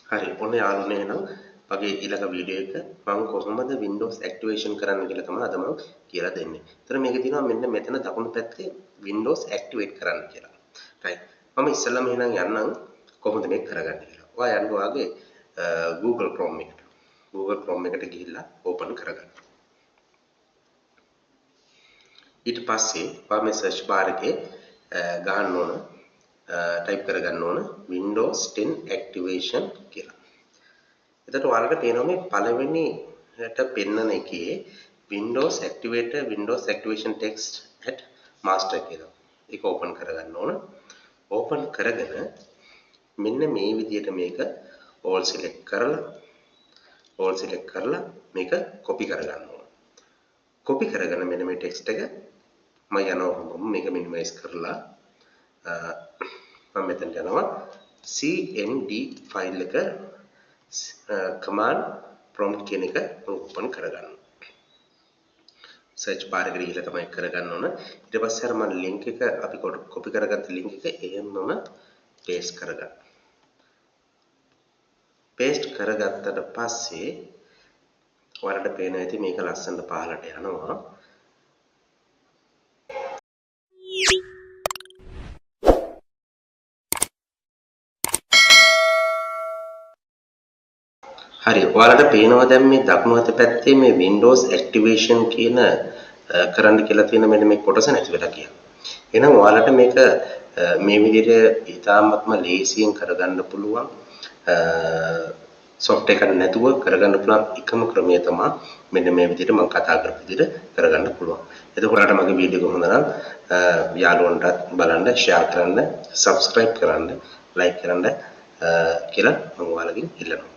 හරි ඔන්න යාළුවනේ එහෙනම් මගේ ඊළඟ වීඩියෝ එක මම කොහොමද Windows activation කරන්න කියලා තමයි අද මම කියලා දෙන්නේ. ඒතර මේකේ තියෙනවා මෙන්න මෙතන දකුණු පැත්තේ Windows activate කරන්න කියලා. right. මම ඉස්සෙල්ලාම එහෙනම් යන්නම් කොහොමද මේක කරගන්නේ කියලා. ඔයා යන්න ඔයාගේ Google Chrome එකට. Google Chrome එකට ගිහිල්ලා open කරගන්න. ඊට පස්සේ ඔයා මේ search bar එකේ ගහන්න ඕන type කරගන්න ඕන Windows 10 activation කියලා. එතකොට ඔයාලට පේනවා මේ පළවෙනිට පෙන්නන එකේ Windows Activator Windows Activation Text at Master කියලා. ඒක open කරගන්න ඕන. open කරගෙන මෙන්න මේ විදිහට මේක all select කරලා මේක copy කරගන්න ඕන. copy කරගෙන මෙන්න මේ text එක මම යනවා මේක minimize කරලා මම මෙතනට යනවා cmd file එක command prompt කියන එක open කරගන්න. search bar එකට ගිහලා තමයි කරගන්න ඕන. ඊට පස්සේ අර මම link එක අපි copy කරගත්ත link එක එහෙමම paste කරගන්න. paste කරගත්තට පස්සේ ඔයාලට පේනවා ඇති මේක ලස්සනට පහළට යනවා. හරි ඔයාලට පේනවා දැන් මේ දකුණු අත පැත්තේ මේ Windows Activation කියන කරන්න කියලා තියෙන මෙන්න මේ කොටස නැති වෙලා කියලා. එහෙනම් ඔයාලට මේක මේ විදිහට ඉතාමත්ම ලේසියෙන් කරගන්න පුළුවන් software එකක් නැතුව කරගන්න පුළුවන් එකම ක්‍රමය තමයි මෙන්න මේ විදිහට මම කතා කරපු විදිහට කරගන්න පුළුවන්. එතකොට ඔයාලට මගේ වීඩියෝ එක හොඳ නම් යාළුවන්ටත් බලන්න, share කරන්න, subscribe කරන්න, like කරන්න කියලා මම ඔයාලගෙන් ඉල්ලනවා.